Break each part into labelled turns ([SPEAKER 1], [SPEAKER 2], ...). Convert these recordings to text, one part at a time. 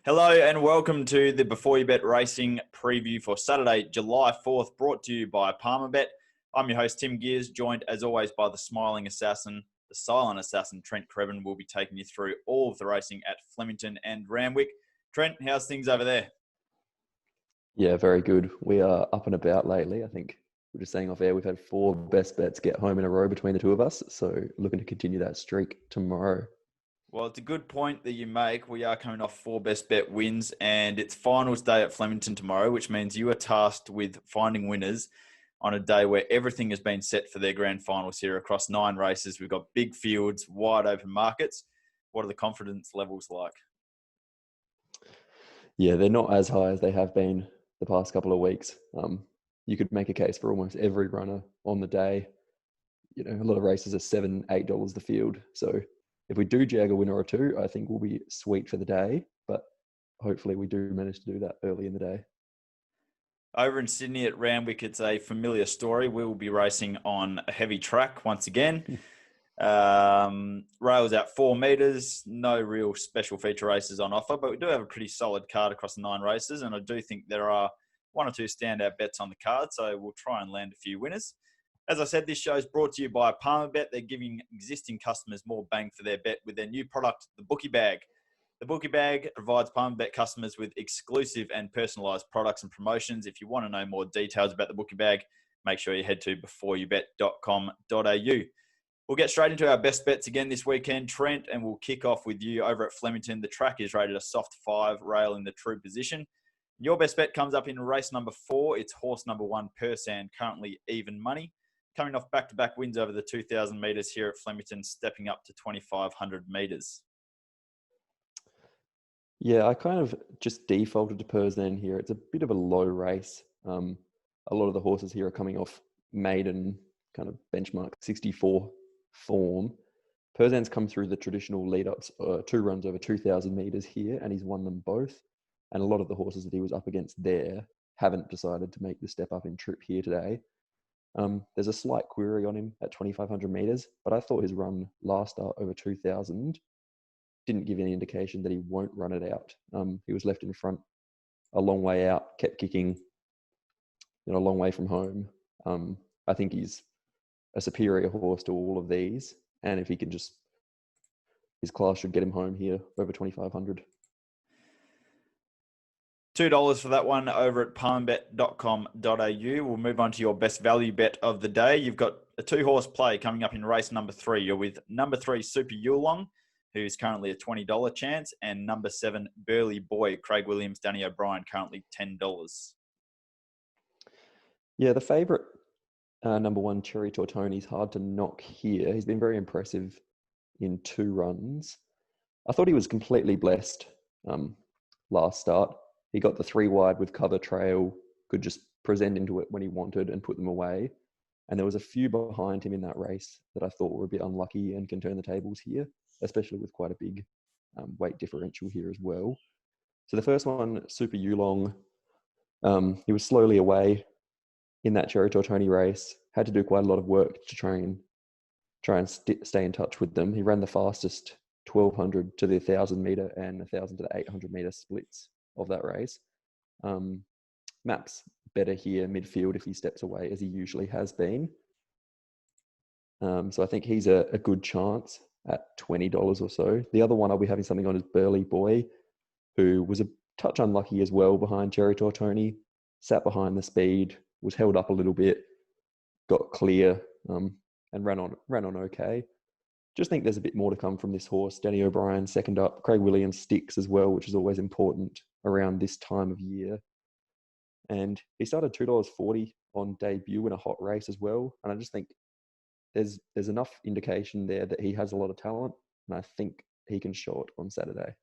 [SPEAKER 1] Hello and welcome to the Before You Bet Racing preview for Saturday, July 4th, brought to you by Palmerbet. I'm your host, Tim Geers, joined as always by the smiling assassin, the silent assassin, Trent Crebbin. We'll be taking you through all of the racing at Flemington and Randwick. Trent, how's things over there?
[SPEAKER 2] Yeah, very good. We are up and about lately. I think we're just saying off air, we've had 4 best bets get home in a row between the two of us. So looking to continue that streak tomorrow.
[SPEAKER 1] Well, it's a good point that you make. We are coming off 4 best bet wins and it's finals day at Flemington tomorrow, which means you are tasked with finding winners on a day where everything has been set for their grand finals here across 9 races. We've got big fields, wide open markets. What are the confidence levels like?
[SPEAKER 2] Yeah, they're not as high as they have been the past couple of weeks. You could make a case for almost every runner on the day. You know, a lot of races are $7, $8 the field. So if we do jag a winner or two, I think we'll be sweet for the day. But hopefully we do manage to do that early in the day.
[SPEAKER 1] Over in Sydney at Randwick, it's a familiar story. We will be racing on a heavy track once again. Rails out 4 metres, no real special feature races on offer, but we do have a pretty solid card across the 9 races, and I do think there are 1 or 2 standout bets on the card, so we'll try and land a few winners. As I said, this show is brought to you by Palmerbet. They're giving existing customers more bang for their bet with their new product, the Bookie Bag. The Bookie Bag provides Palmerbet customers with exclusive and personalised products and promotions. If you want to know more details about the Bookie Bag, make sure you head to beforeyoubet.com.au. We'll get straight into our best bets again this weekend, Trent, and we'll kick off with you over at Flemington. The track is rated a soft 5, rail in the true position. Your best bet comes up in race number 4. It's horse number 1, Persan, currently even money. Coming off back-to-back wins over the 2,000 metres here at Flemington, stepping up to 2,500 metres.
[SPEAKER 2] Yeah, I kind of just defaulted to Persan here. It's a bit of a low race. A lot of the horses here are coming off maiden kind of benchmark 64 form. Persan's come through the traditional lead-ups, 2 runs over 2,000 metres here, and he's won them both. And a lot of the horses that he was up against there haven't decided to make the step up in trip here today. There's a slight query on him at 2,500 metres, but I thought his run last start over 2,000 didn't give any indication that he won't run it out. He was left in front a long way out, kept kicking, a long way from home. I think he's a superior horse to all of these, and if he can just, his class should get him home here over 2,500.
[SPEAKER 1] $2 for that one over at palmerbet.com.au. We'll move on to your best value bet of the day. You've got a 2-horse play coming up in race number 3. You're with number 3, Super Yulong, who's currently a $20 chance, and number 7, Burley Boy, Craig Williams, Danny O'Brien, currently $10.
[SPEAKER 2] Yeah, the favourite, number 1, Cherry Tortoni's hard to knock here. He's been very impressive in 2 runs. I thought he was completely blessed last start. He got the 3 wide with cover trail, could just present into it when he wanted and put them away. And there was a few behind him in that race that I thought were a bit unlucky and can turn the tables here, especially with quite a big weight differential here as well. So the first one, Super Yulong, he was slowly away in that Cherry Tortoni race, had to do quite a lot of work to try and stay in touch with them. He ran the fastest 1,200 to the 1,000 metre and 1,000 to the 800 metre splits of that race. Maps better here midfield if he steps away, as he usually has been. So I think he's a good chance at $20 or so. The other one I'll be having something on is Burley Boy, who was a touch unlucky as well behind Cherry Tortoni, sat behind the speed, was held up a little bit, got clear, and ran on okay. Just think there's a bit more to come from this horse. Danny O'Brien second up, Craig Williams sticks as well, which is always important around this time of year. And he started $2.40 on debut in a hot race as well. And I just think there's enough indication there that he has a lot of talent, and I think he can show it on Saturday.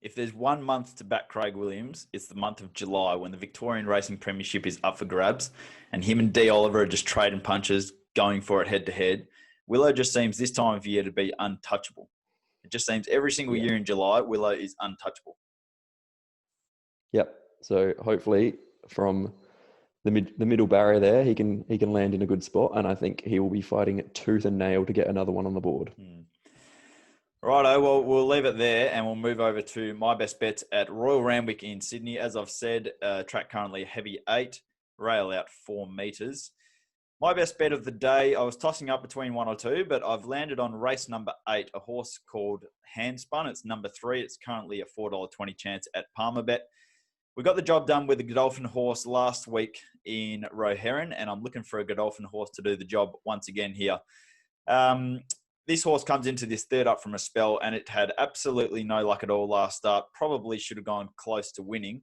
[SPEAKER 1] If there's 1 month to back Craig Williams, it's the month of July, when the Victorian Racing Premiership is up for grabs, and him and D. Oliver are just trading punches, going for it head-to-head. Willow just seems this time of year to be untouchable. It just seems every single year in July, Willow is untouchable.
[SPEAKER 2] Yep. So hopefully from the middle barrier there, he can land in a good spot, and I think he will be fighting it tooth and nail to get another one on the board.
[SPEAKER 1] Righto, well, we'll leave it there and we'll move over to my best bets at Royal Randwick in Sydney. As I've said, track currently a heavy 8, rail out 4 metres. My best bet of the day, I was tossing up between one or two, but I've landed on race number 8, a horse called Handspun. It's number 3. It's currently a $4.20 chance at Palmerbet. We got the job done with the Godolphin horse last week in Roeharan, and I'm looking for a Godolphin horse to do the job once again here. This horse comes into this third up from a spell, and it had absolutely no luck at all last start. Probably should have gone close to winning.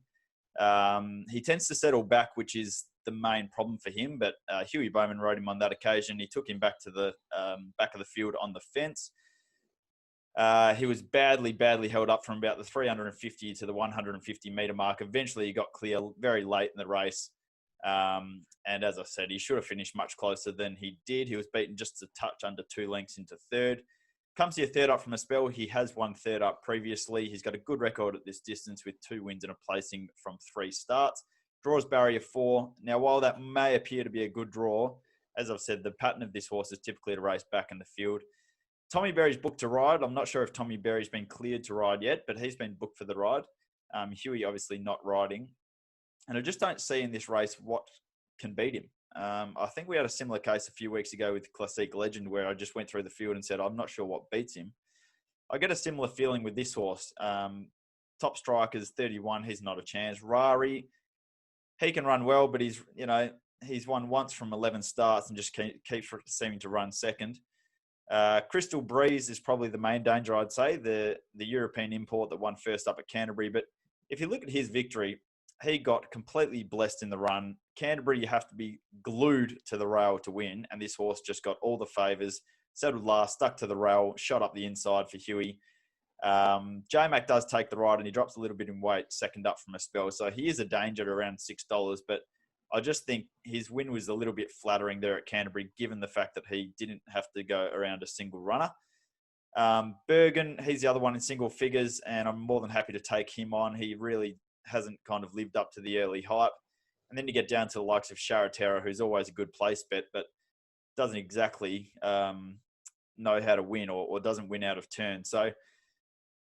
[SPEAKER 1] He tends to settle back, which is the main problem for him. But Huey Bowman rode him on that occasion. He took him back to the back of the field on the fence. He was badly held up from about the 350 to the 150 metre mark. Eventually, he got clear very late in the race. And as I said, he should have finished much closer than he did. He was beaten just a touch under 2 lengths into third. Comes here third up from a spell. He has won third up previously. He's got a good record at this distance with 2 wins and a placing from 3 starts. Draws barrier 4. Now, while that may appear to be a good draw, as I've said, the pattern of this horse is typically to race back in the field. Tommy Berry's booked to ride. I'm not sure if Tommy Berry's been cleared to ride yet, but he's been booked for the ride. Huey obviously not riding. And I just don't see in this race what can beat him. I think we had a similar case a few weeks ago with Classic Legend where I just went through the field and said, I'm not sure what beats him. I get a similar feeling with this horse. Top Striker's 31. He's not a chance. Rari, he can run well, but he's won once from 11 starts and just keeps seeming to run second. Crystal Breeze is probably the main danger, I'd say, the European import that won first up at Canterbury. But if you look at his victory, he got completely blessed in the run. Canterbury, you have to be glued to the rail to win, and this horse just got all the favours, settled last, stuck to the rail, shot up the inside for Huey. J-Mac does take the ride, and he drops a little bit in weight, second up from a spell. So he is a danger at around $6, but I just think his win was a little bit flattering there at Canterbury, given the fact that he didn't have to go around a single runner. Bergen, he's the other one in single figures, and I'm more than happy to take him on. He really hasn't kind of lived up to the early hype. And then you get down to the likes of Sharatera, who's always a good place bet, but doesn't exactly know how to win or doesn't win out of turn. So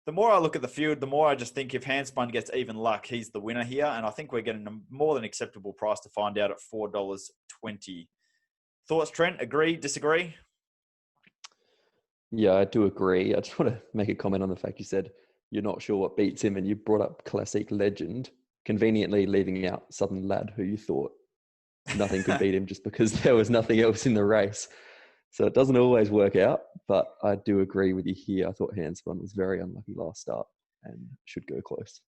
[SPEAKER 1] the more I look at the field, the more I just think if Handspun gets even luck, he's the winner here. And I think we're getting a more than acceptable price to find out at $4.20. Thoughts, Trent? Agree, disagree?
[SPEAKER 2] Yeah, I do agree. I just want to make a comment on the fact you said you're not sure what beats him, and you brought up Classic Legend, conveniently leaving out Southern Lad, who you thought nothing could beat him just because there was nothing else in the race. So it doesn't always work out, but I do agree with you here. I thought Handspun was very unlucky last start and should go close.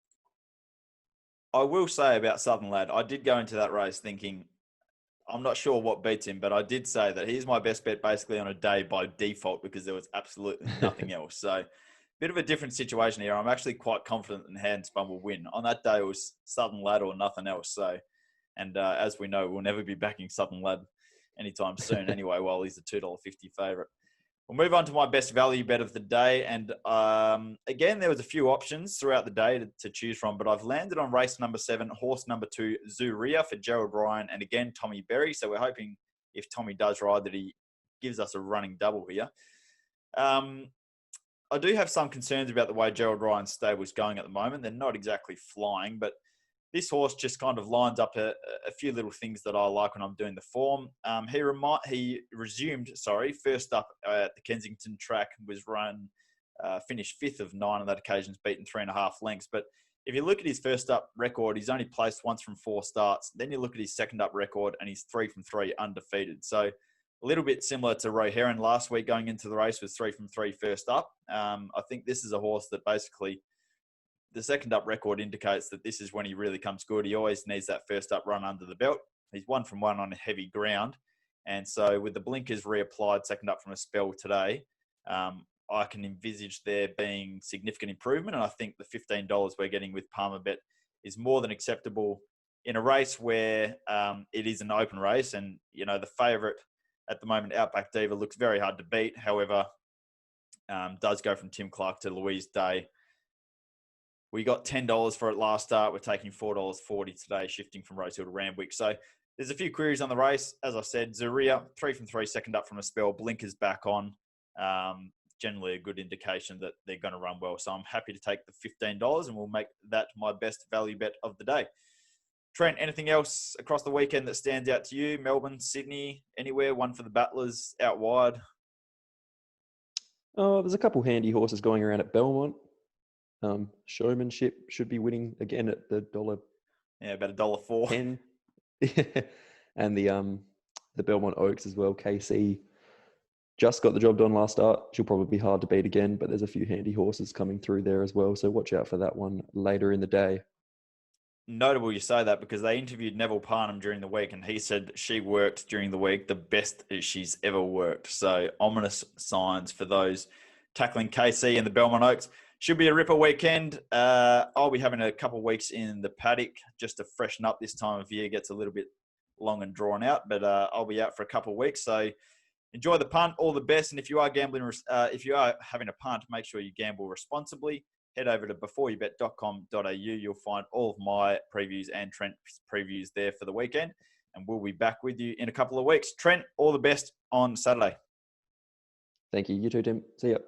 [SPEAKER 1] I will say about Southern Lad, I did go into that race thinking, I'm not sure what beats him, but I did say that he's my best bet basically on a day by default because there was absolutely nothing else. So bit of a different situation here. I'm actually quite confident that Handspun will win. On that day, it was Southern Lad or nothing else. So, and as we know, we'll never be backing Southern Lad anytime soon anyway, while he's a $2.50 favourite. We'll move on to my best value bet of the day. And again, there was a few options throughout the day to choose from, but I've landed on race number 7, horse number 2, Zuria for Gerald Ryan, and again, Tommy Berry. So we're hoping if Tommy does ride that he gives us a running double here. I do have some concerns about the way Gerald Ryan's stable is going at the moment. They're not exactly flying, but this horse just kind of lines up a few little things that I like when I'm doing the form. He resumed first up at the Kensington track, was finished 5th of 9 on that occasion, beaten 3.5 lengths. But if you look at his first up record, he's only placed once from 4 starts. Then you look at his second up record, and he's 3 from 3 undefeated. So a little bit similar to Roeharan last week going into the race was 3 from 3 first up. I think this is a horse that basically the second up record indicates that this is when he really comes good. He always needs that first up run under the belt. He's 1 from 1 on heavy ground. And so with the blinkers reapplied second up from a spell today, I can envisage there being significant improvement. And I think the $15 we're getting with Palmerbet is more than acceptable in a race where it is an open race. And, the favourite at the moment, Outback Diva, looks very hard to beat. However, does go from Tim Clark to Louise Day. We got $10 for it last start. We're taking $4.40 today, shifting from Rosehill to Randwick. So there's a few queries on the race. As I said, Zuria, 3 from 3, second up from a spell. Blinkers back on. generally a good indication that they're going to run well. So I'm happy to take the $15 and we'll make that my best value bet of the day. Trent, anything else across the weekend that stands out to you? Melbourne, Sydney, anywhere? One for the Battlers out wide?
[SPEAKER 2] Oh, there's a couple handy horses going around at Belmont. Showmanship should be winning again at the $1.
[SPEAKER 1] Yeah, about $1.04.
[SPEAKER 2] 10. And the Belmont Oaks as well. KC just got the job done last start. She'll probably be hard to beat again, but there's a few handy horses coming through there as well. So watch out for that one later in the day.
[SPEAKER 1] Notable you say that because they interviewed Neville Parnham during the week and he said she worked during the week the best she's ever worked. So ominous signs for those tackling KC and the Belmont Oaks. Should be a ripper weekend. I'll be having a couple of weeks in the paddock just to freshen up. This time of year gets a little bit long and drawn out, but I'll be out for a couple of weeks. So enjoy the punt. All the best. And if you are gambling, if you are having a punt, make sure you gamble responsibly. Head over to beforeyoubet.com.au. You'll find all of my previews and Trent's previews there for the weekend. And we'll be back with you in a couple of weeks. Trent, all the best on Saturday.
[SPEAKER 2] Thank you. You too, Tim. See ya.